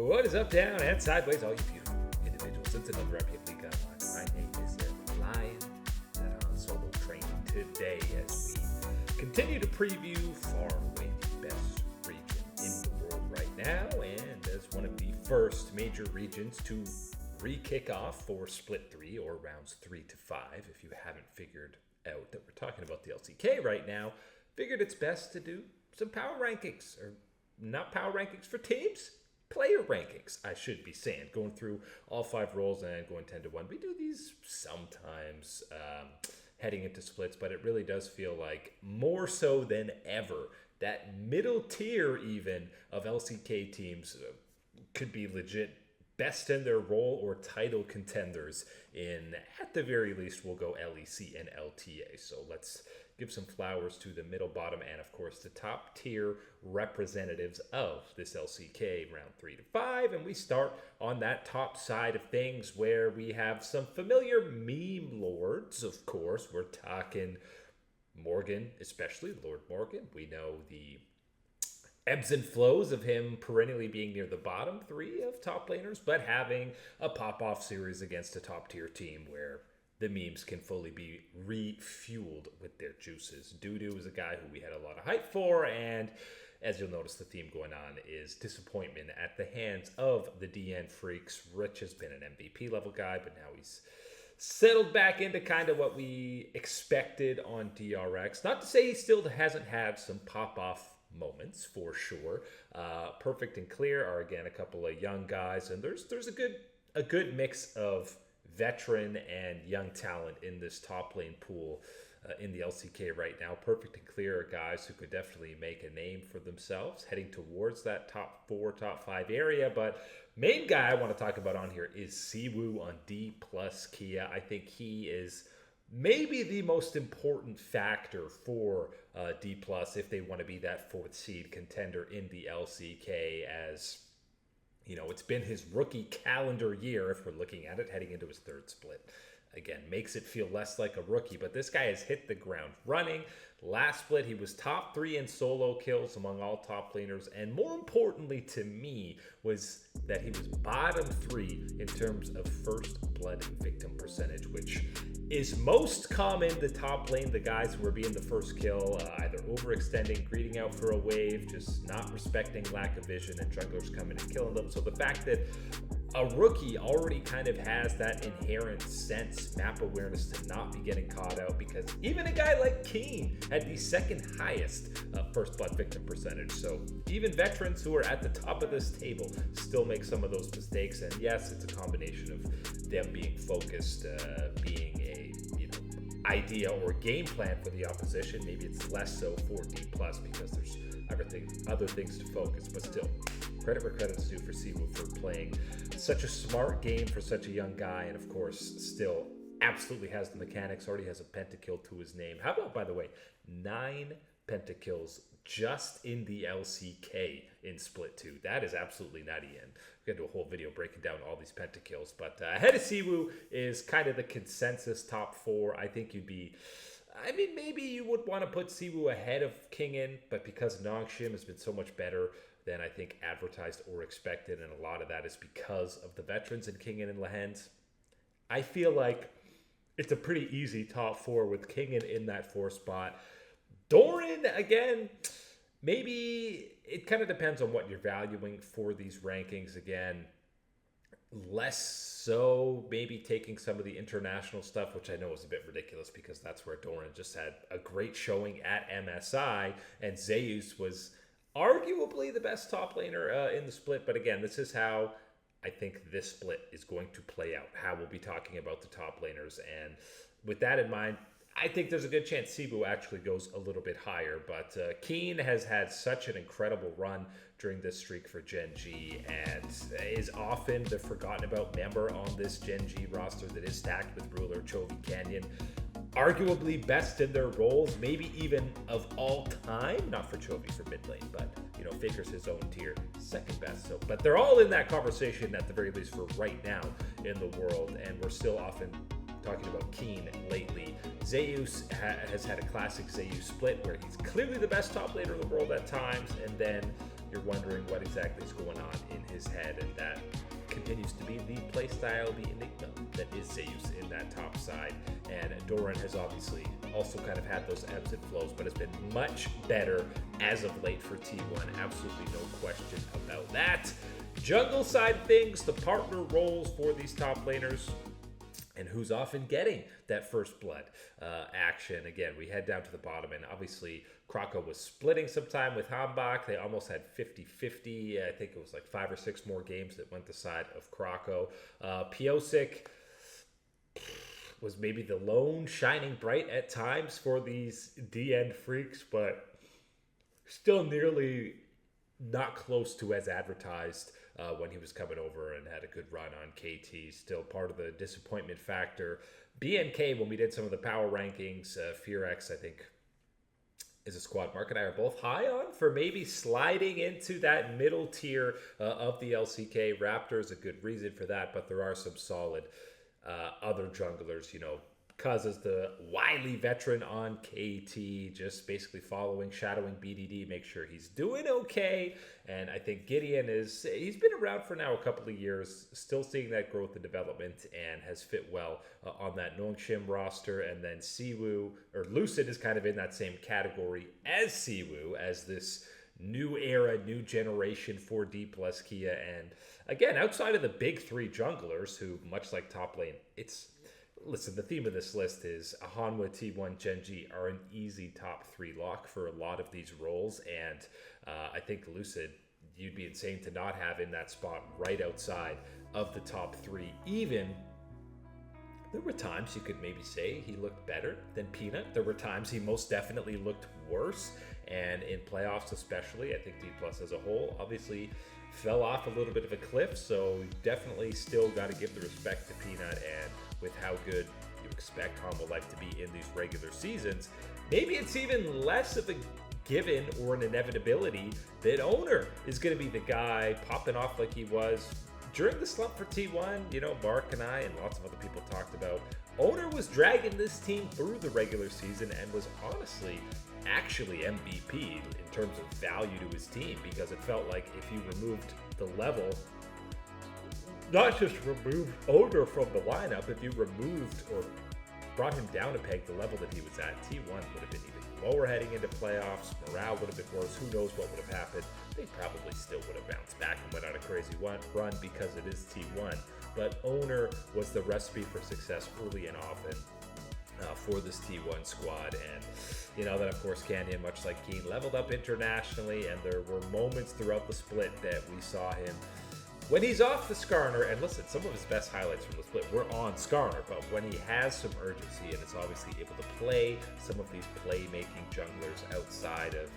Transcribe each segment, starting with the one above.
What is up, down, and sideways, all you beautiful individuals? It's another epic League Online. My name is Lion, and I'm on solo training today as we continue to preview far and away the best region in the world right now, and as one of the first major regions to re-kick off for Split 3, or rounds 3 to 5, if you haven't figured out that we're talking about the LCK right now, figured it's best to do some power rankings, or not power rankings for teams, player rankings, I should be saying, going through all 5 roles and going 10 to 1. We do these sometimes heading into splits, but it really does feel like more so than ever that middle tier even of LCK teams could be legit best in their role or title contenders in, at the very least, we'll go LEC and LTA. So let's give some flowers to the middle, bottom, and of course the top tier representatives of this LCK round 3 to 5. And we start on that top side of things where we have some familiar meme lords, of course. We're talking Morgan, especially Lord Morgan. We know the ebbs and flows of him perennially being near the bottom 3 of top laners, but having a pop-off series against a top-tier team where the memes can fully be refueled with their juices. Dudu is a guy who we had a lot of hype for, and as you'll notice, the theme going on is disappointment at the hands of the DN freaks. Rich has been an MVP level guy, but now he's settled back into kind of what we expected on DRX. Not to say he still hasn't had some pop-off moments for sure. Perfect and Clear are again a couple of young guys, and there's a good mix of veteran and young talent in this top lane pool in the LCK right now. Perfect and Clear are guys who could definitely make a name for themselves heading towards that top 4, top 5 area. But main guy I want to talk about on here is Siwoo on D plus Kia. I think he is maybe the most important factor for D plus if they want to be that 4th seed contender in the LCK, as you know, it's been his rookie calendar year, if we're looking at it, heading into his 3rd split. Again, makes it feel less like a rookie, but this guy has hit the ground running. Last split, he was top 3 in solo kills among all top laners, and more importantly to me was that he was bottom 3 in terms of first blood victim percentage, which is most common the top lane, the guys who are being the first kill, either overextending, greeting out for a wave, just not respecting lack of vision, and junglers coming and killing them. So the fact that a rookie already kind of has that inherent sense, map awareness to not be getting caught out, because even a guy like Keen had the 2nd highest first blood victim percentage. So even veterans who are at the top of this table still make some of those mistakes. And yes, it's a combination of them being focused, being a idea or game plan for the opposition. Maybe it's less so for D plus because there's other things to focus, but still, credit where credit's due for Siwoo for playing such a smart game for such a young guy, and of course still absolutely has the mechanics, already has a pentakill to his name. How about, by the way, 9 pentakills just in the LCK in Split 2. That is absolutely nutty, and we're going to do a whole video breaking down all these pentakills. But ahead of Siwoo is kind of the consensus top 4. I think maybe you would want to put Siwoo ahead of Kingin, but because Nongshim has been so much better than I think advertised or expected, and a lot of that is because of the veterans in Kingin and Lehends, I feel like it's a pretty easy top 4 with Kingin in that 4 spot. Doran, again, maybe it kind of depends on what you're valuing for these rankings. Again, less so maybe taking some of the international stuff, which I know is a bit ridiculous because that's where Doran just had a great showing at MSI, and Zeus was arguably the best top laner in the split. But again, this is how I think this split is going to play out, how we'll be talking about the top laners. And with that in mind, I think there's a good chance Siwoo actually goes a little bit higher, but Keen has had such an incredible run during this streak for Gen G, and is often the forgotten about member on this Gen G roster that is stacked with Ruler, Chovy, Canyon. Arguably best in their roles, maybe even of all time. Not for Chovy for mid lane, but Faker's his own tier, 2nd best. So, but they're all in that conversation at the very least for right now in the world, and we're still often talking about Keen lately. Zeus has had a classic Zeus split where he's clearly the best top laner in the world at times, and then you're wondering what exactly is going on in his head, and that continues to be the playstyle, the enigma that is Zeus in that top side. And Doran has obviously also kind of had those ebbs and flows, but has been much better as of late for T1. Absolutely no question about that. Jungle side of things, the partner roles for these top laners, and who's often getting that first blood action. Again, we head down to the bottom, and obviously Krako was splitting some time with Hambach. They almost had 50-50. I think it was like 5 or 6 more games that went the side of Krako. Piosik was maybe the lone shining bright at times for these DN freaks, but still nearly not close to as advertised when he was coming over and had a good run on KT. Still part of the disappointment factor. BNK, when we did some of the power rankings, FearX, I think, is a squad Mark and I are both high on for maybe sliding into that middle tier of the LCK. Raptor is a good reason for that, but there are some solid other junglers, Cuz is the wily veteran on KT, just basically shadowing BDD, make sure he's doing okay. And I think Gideon he's been around for now a couple of years, still seeing that growth and development, and has fit well on that Nongshim roster. And then Siwoo, or Lucid, is kind of in that same category as Siwoo, as this new era, new generation for D plus Kia. And again, outside of the big 3 junglers, who, much like top lane, listen, the theme of this list is Hanwha, T1, Genji are an easy top 3 lock for a lot of these roles. And I think Lucid, you'd be insane to not have in that spot right outside of the top 3. Even there were times you could maybe say he looked better than Peanut. There were times he most definitely looked worse. And in playoffs especially, I think D Plus as a whole obviously fell off a little bit of a cliff. So definitely still got to give the respect to Peanut. And with how good you expect Humble Life to be in these regular seasons, maybe it's even less of a given or an inevitability that Owner is going to be the guy popping off like he was during the slump for T1. Mark and I and lots of other people talked about Owner was dragging this team through the regular season and was honestly actually MVP in terms of value to his team, because it felt like if you removed the level, not just remove Owner from the lineup, if you removed or brought him down a peg, the level that he was at, T1 would have been even lower heading into playoffs. Morale would have been worse. Who knows what would have happened? They probably still would have bounced back and went on a crazy run because it is T1. But Owner was the recipe for success early and often for this T1 squad. And then of course Canyon, much like Keen, leveled up internationally, and there were moments throughout the split that we saw him when he's off the Skarner. And listen, some of his best highlights from the split were on Skarner, but when he has some urgency and is obviously able to play some of these playmaking junglers outside of,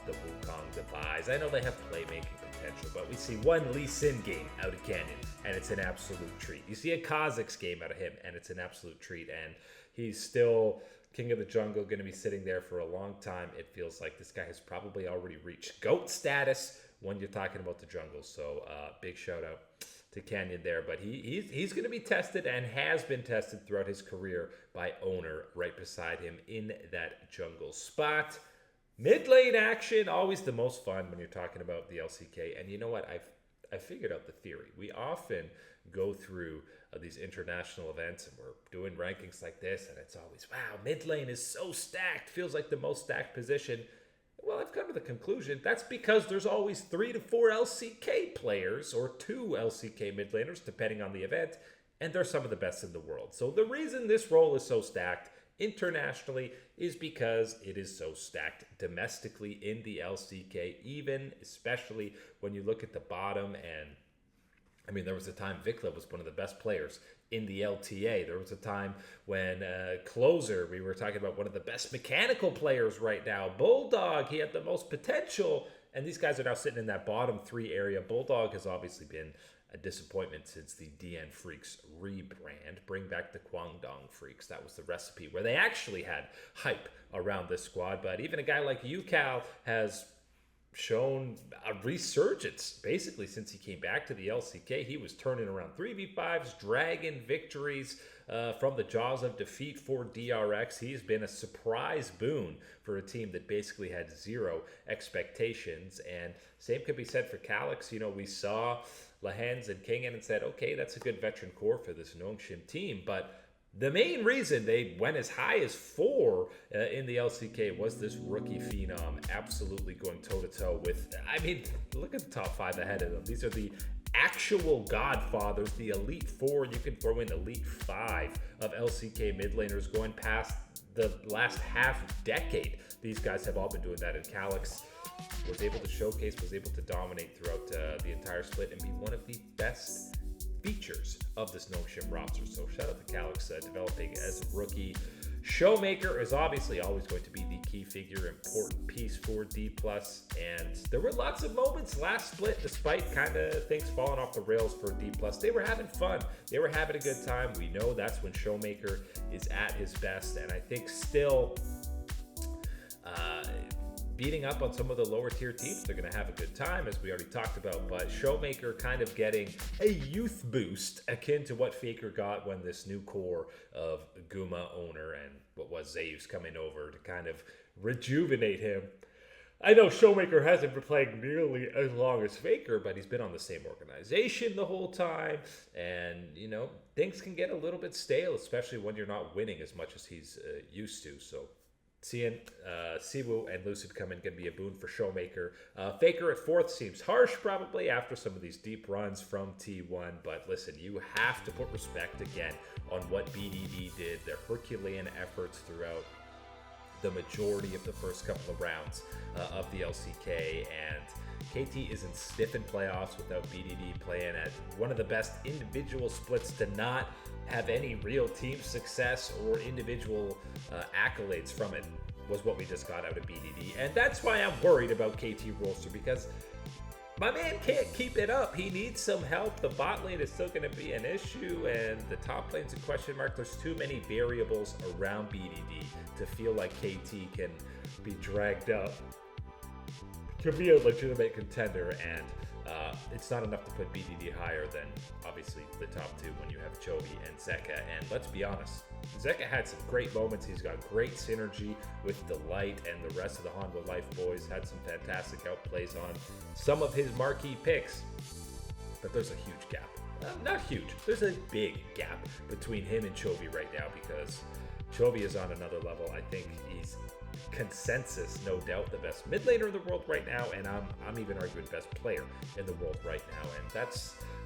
the Wukong, the Bais. I know they have playmaking potential, but we see one Lee Sin game out of Canyon, and it's an absolute treat. You see a Kha'Zix game out of him, and it's an absolute treat. And he's still king of the jungle, going to be sitting there for a long time. It feels like this guy has probably already reached GOAT status when you're talking about the jungle. So big shout out to Canyon there. But he's going to be tested and has been tested throughout his career by Owner right beside him in that jungle spot. Mid lane action, always the most fun when you're talking about the LCK. And you know what? I figured out the theory. We often go through these international events and we're doing rankings like this, and it's always, wow, mid lane is so stacked. Feels like the most stacked position. Well, I've come to the conclusion that's because there's always 3 to 4 LCK players, or 2 LCK mid laners, depending on the event, and they're some of the best in the world. So the reason this role is so stacked internationally is because it is so stacked domestically in the LCK, even especially when you look at the bottom. And I mean, there was a time Vikla was one of the best players in the LTA. There was a time when Closer, we were talking about one of the best mechanical players right now. Bulldog, he had the most potential, and these guys are now sitting in that bottom 3 area. Bulldog has obviously been a disappointment since the DN Freaks rebrand. Bring back the Guangdong Freaks. That was the recipe where they actually had hype around this squad. But even a guy like Yucal has shown a resurgence basically since he came back to the LCK. He was turning around 3v5s, dragging victories from the jaws of defeat for DRX. He's been a surprise boon for a team that basically had zero expectations. And same could be said for Calyx. You know, we saw Lahens and Kingen and said, okay, that's a good veteran core for this Nongshim team, but the main reason they went as high as 4 in the LCK was this rookie phenom absolutely going toe-to-toe with, I mean, look at the top 5 ahead of them. These are the actual godfathers, the Elite 4. You can throw in Elite 5 of LCK mid laners going past the last half decade. These guys have all been doing that, and Calyx was able to showcase, was able to dominate throughout the entire split and be one of the best features of this Nongshim roster. So shout out to Calyx developing as a rookie. Showmaker is obviously always going to be the key figure, important piece for D+, and there were lots of moments last split, despite kind of things falling off the rails for D+. They were having fun. They were having a good time. We know that's when Showmaker is at his best, and I think still beating up on some of the lower tier teams, they're going to have a good time, as we already talked about. But Showmaker kind of getting a youth boost akin to what Faker got when this new core of Guma owner and what was Zeus coming over to kind of rejuvenate him. I know Showmaker hasn't been playing nearly as long as Faker, but he's been on the same organization the whole time. And, you know, things can get a little bit stale, especially when you're not winning as much as he's used to. So seeing Siwu and Lucid come in can be a boon for Showmaker. Faker at 4th seems harsh probably after some of these deep runs from T1, but listen, you have to put respect again on what BDD did, their Herculean efforts throughout the majority of the first couple of rounds of the LCK, and KT isn't stiff in playoffs without BDD playing at one of the best individual splits to not have any real team success or individual accolades from it, was what we just got out of BDD. And that's why I'm worried about KT roster, because my man can't keep it up. He needs some help. The bot lane is still going to be an issue, and the top lane's a question mark. There's too many variables around BDD to feel like KT can be dragged up to be a legitimate contender, and it's not enough to put BDD higher than obviously the top 2 when you have Chovy and Zeka. And let's be honest, Zeka had some great moments. He's got great synergy with Delight and the rest of the Honda Life boys. Had some fantastic outplays on some of his marquee picks, but there's a huge gap. Not huge. There's a big gap between him and Chovy right now, because Chovy is on another level. I think he's consensus, no doubt, the best mid laner in the world right now, and I'm even arguing best player in the world right now. And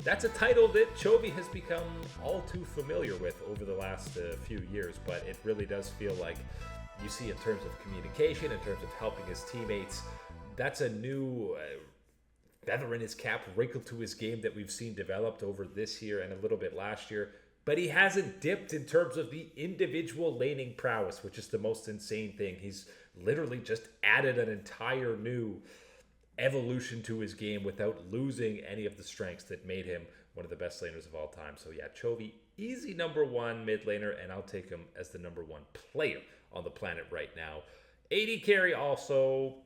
that's a title that Chovy has become all too familiar with over the last few years, but it really does feel like, you see, in terms of communication, in terms of helping his teammates, that's a new feather in his cap, wrinkle to his game that we've seen developed over this year and a little bit last year. But he hasn't dipped in terms of the individual laning prowess, which is the most insane thing. He's literally just added an entire new evolution to his game without losing any of the strengths that made him one of the best laners of all time. So yeah, Chovy, easy number 1 mid laner, and I'll take him as the number 1 player on the planet right now. AD carry also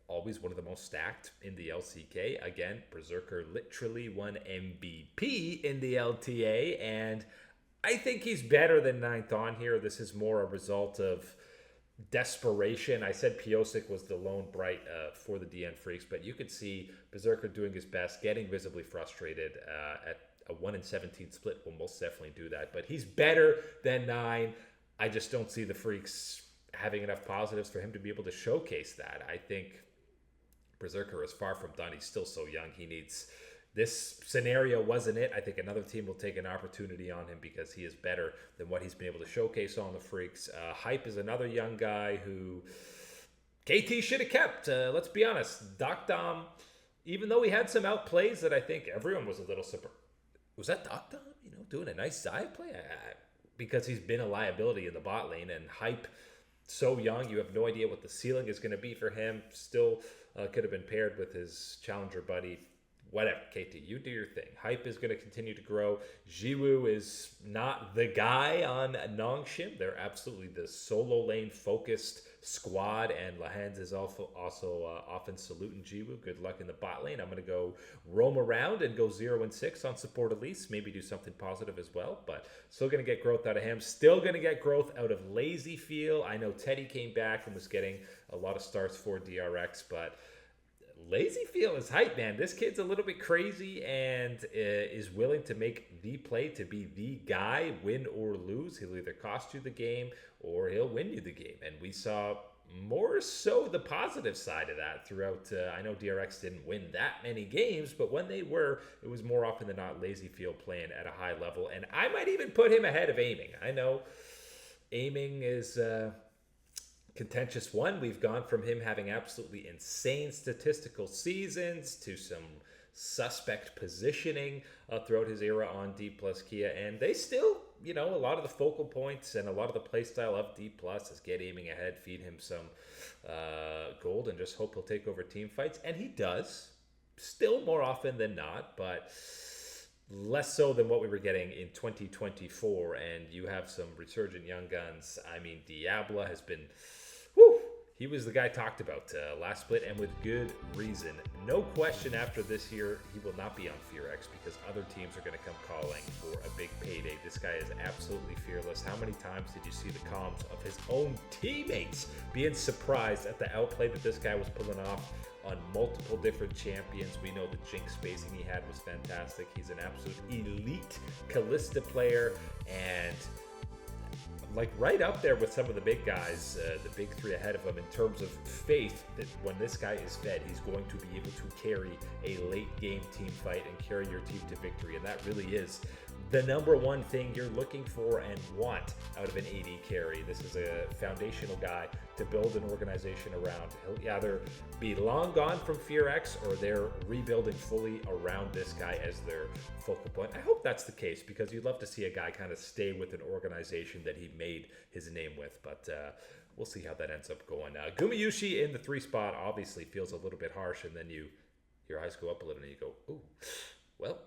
always one of the most stacked in the LCK. Again, Berserker literally won MVP in the LTA, and I think he's better than 9th on here. This is more a result of desperation. I said Piosik was the lone bright for the DN Freaks, but you could see Berserker doing his best, getting visibly frustrated at a 1-in-17 split will most definitely do that, but he's better than 9. I just don't see the Freaks having enough positives for him to be able to showcase that. I think Berserker is far from done. He's still so young. He needs, this scenario wasn't it. I think another team will take an opportunity on him because he is better than what he's been able to showcase on the Freaks. Hype is another young guy who KT should have kept. Let's be honest. Docdom, even though he had some outplays that I think everyone was a little surprised. Was that Docdom, doing a nice side play? Because he's been a liability in the bot lane, and Hype, so young, you have no idea what the ceiling is going to be for him. Still could have been paired with his challenger buddy whatever, KT, you do your thing. Hype is going to continue to grow. Jiwoo is not the guy on Nongshim. They're absolutely the solo lane focused squad, and Lahans is also often saluting Jiwoo. Good luck in the bot lane. I'm going to go roam around and go 0-6 on support Elise. Maybe do something positive as well, but still going to get growth out of him. Still going to get growth out of Lazy Feel. I know Teddy came back and was getting a lot of starts for DRX, but Lazy Feel is hype, man. This kid's a little bit crazy and is willing to make the play to be the guy, win or lose. He'll either cost you the game or he'll win you the game. And we saw more so the positive side of that throughout. I know DRX didn't win that many games, but when they were, it was more often than not Lazy Feel playing at a high level. And I might even put him ahead of Aiming. I know Aiming is contentious one. We've gone from him having absolutely insane statistical seasons to some suspect positioning throughout his era on D plus Kia, and they still, a lot of the focal points and a lot of the play style of D plus is get Aiming ahead, feed him some gold, and just hope he'll take over team fights, and he does, still more often than not, but less so than what we were getting in 2024, and you have some resurgent young guns. I mean, Diablo has been, he was the guy talked about last split, and with good reason. No question after this year, he will not be on FearX because other teams are going to come calling for a big payday. This guy is absolutely fearless. How many times did you see the comms of his own teammates being surprised at the outplay that this guy was pulling off on multiple different champions? We know the Jinx spacing he had was fantastic. He's an absolute elite Kalista player, and like right up there with some of the big guys, the big three ahead of him in terms of faith that when this guy is fed, he's going to be able to carry a late game team fight and carry your team to victory. And that really is the number one thing you're looking for and want out of an AD carry. This is a foundational guy to build an organization around. He'll either be long gone from FearX or they're rebuilding fully around this guy as their focal point. I hope that's the case because you'd love to see a guy kind of stay with an organization that he made his name with, but we'll see how that ends up going. Gumayushi in the 3 spot obviously feels a little bit harsh, and then your eyes go up a little and you go, ooh, well,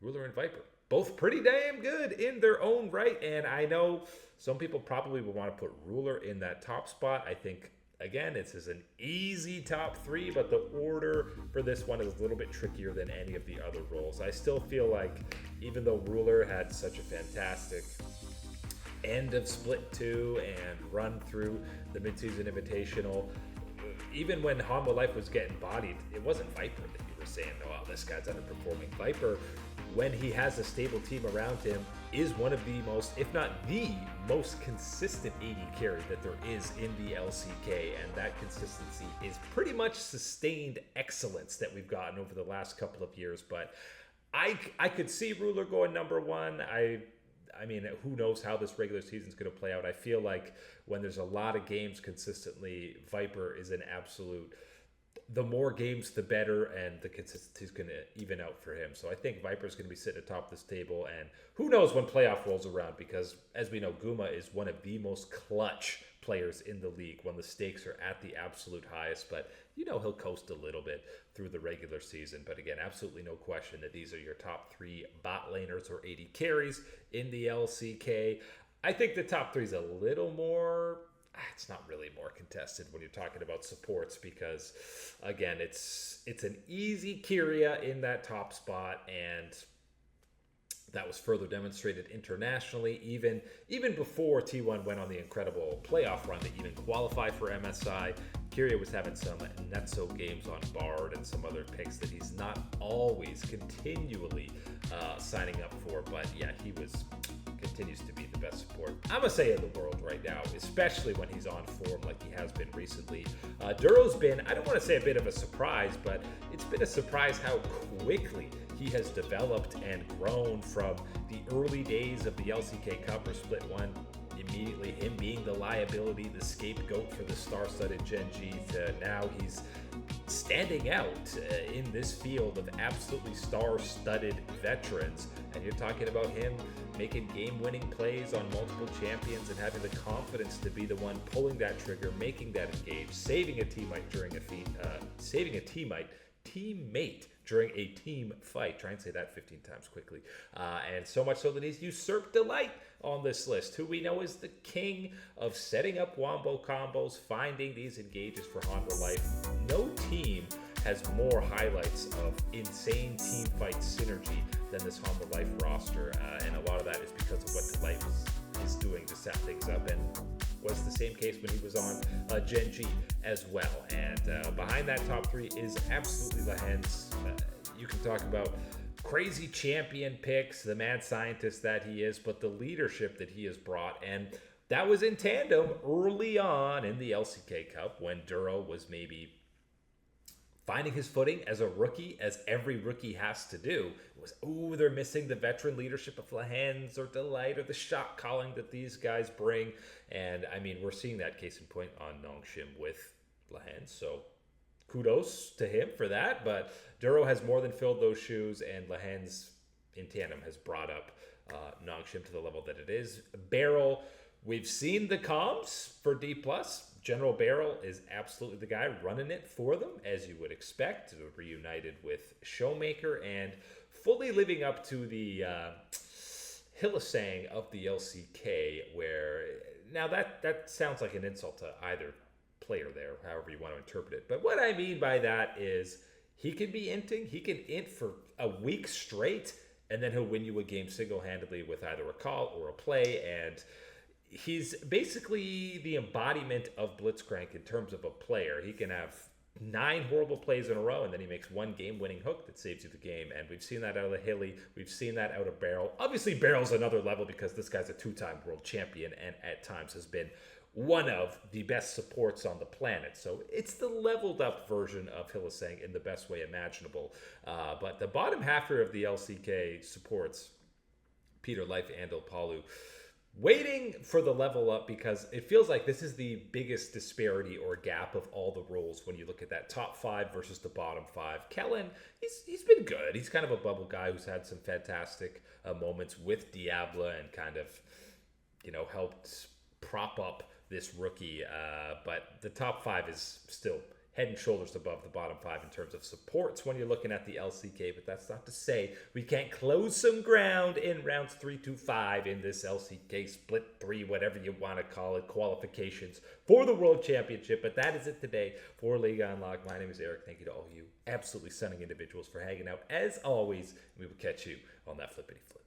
Ruler and Viper, both pretty damn good in their own right. And I know some people probably would want to put Ruler in that top spot. I think, again, this is an easy top 3, but the order for this one is a little bit trickier than any of the other roles. I still feel like even though Ruler had such a fantastic end of Split 2 and run through the midseason invitational, even when Hanwha Life was getting bodied, it wasn't Viper that you were saying, oh, this guy's underperforming. Viper, when he has a stable team around him, is one of the most, if not the most consistent AD carry that there is in the LCK, and that consistency is pretty much sustained excellence that we've gotten over the last couple of years. But I could see Ruler going number 1. I mean, who knows how this regular season is going to play out. I feel like when there's a lot of games consistently, Viper is an absolute, the more games, the better, and the consistency is going to even out for him. So I think Viper is going to be sitting atop this table, and who knows when playoff rolls around, because as we know, Guma is one of the most clutch players in the league when the stakes are at the absolute highest, but he'll coast a little bit through the regular season. But again, absolutely no question that these are your top 3 bot laners or AD carries in the LCK. I think the top 3 is a little more, it's not really more contested when you're talking about supports, because again, it's an easy Kyria in that top spot, and that was further demonstrated internationally, even before T1 went on the incredible playoff run to even qualify for MSI. Kyria was having some Netso games on Bard and some other picks that he's not always continually signing up for, but yeah, he continues to be the best support, I'm gonna say, in the world right now, especially when he's on form like he has been recently. Duro's been, I don't want to say a bit of a surprise, but it's been a surprise how quickly he has developed and grown from the early days of the LCK Cup or Split 1, immediately him being the liability, the scapegoat for the star-studded Gen G, to now he's standing out in this field of absolutely star-studded veterans. And you're talking about him making game-winning plays on multiple champions and having the confidence to be the one pulling that trigger, making that engage, saving a teammate during a team fight. Try and say that 15 times quickly. And so much so that he's usurped Delight on this list, who we know is the king of setting up wombo combos, finding these engages for Honda Life. No team has more highlights of insane team fight synergy than this Honda Life roster. And a lot of that is because of what Delight is doing to set things up, and was the same case when he was on Gen G as well. And behind that top three is absolutely Lehens. You can talk about crazy champion picks, the mad scientist that he is, but the leadership that he has brought, and that was in tandem early on in the LCK Cup when Duro was maybe finding his footing as a rookie, as every rookie has to do. It was, they're missing the veteran leadership of Lehens or Delight or the shot calling that these guys bring. And I mean, we're seeing that case in point on Nongshim with Lehens. So kudos to him for that. But Duro has more than filled those shoes, and Lehens in tandem has brought up Nongshim to the level that it is. Barrel, we've seen the comms for D+. General Barrel is absolutely the guy running it for them, as you would expect, reunited with Showmaker and fully living up to the Hillisang of the LCK, where now that sounds like an insult to either player there, however you want to interpret it. But what I mean by that is he can be inting, he can int for a week straight, and then he'll win you a game single-handedly with either a call or a play, and he's basically the embodiment of Blitzcrank in terms of a player. He can have 9 horrible plays in a row, and then he makes one game-winning hook that saves you the game. And we've seen that out of the Hilly. We've seen that out of Barrel. Obviously, Barrel's another level because this guy's a 2-time world champion and at times has been one of the best supports on the planet. So it's the leveled up version of Hillisang in the best way imaginable. But the bottom halfer of the LCK supports, Peter Life and Palu, waiting for the level up, because it feels like this is the biggest disparity or gap of all the roles when you look at that top 5 versus the bottom 5. Kellen, he's been good. He's kind of a bubble guy who's had some fantastic moments with Diablo and kind of, helped prop up this rookie. But the top 5 is still head and shoulders above the bottom 5 in terms of supports when you're looking at the LCK, but that's not to say we can't close some ground in rounds 3 to 5 in this LCK split 3, whatever you want to call it, qualifications for the World Championship. But that is it today for Liga Unlocked. My name is Eric. Thank you to all you absolutely stunning individuals for hanging out. As always, we will catch you on that flippity flip.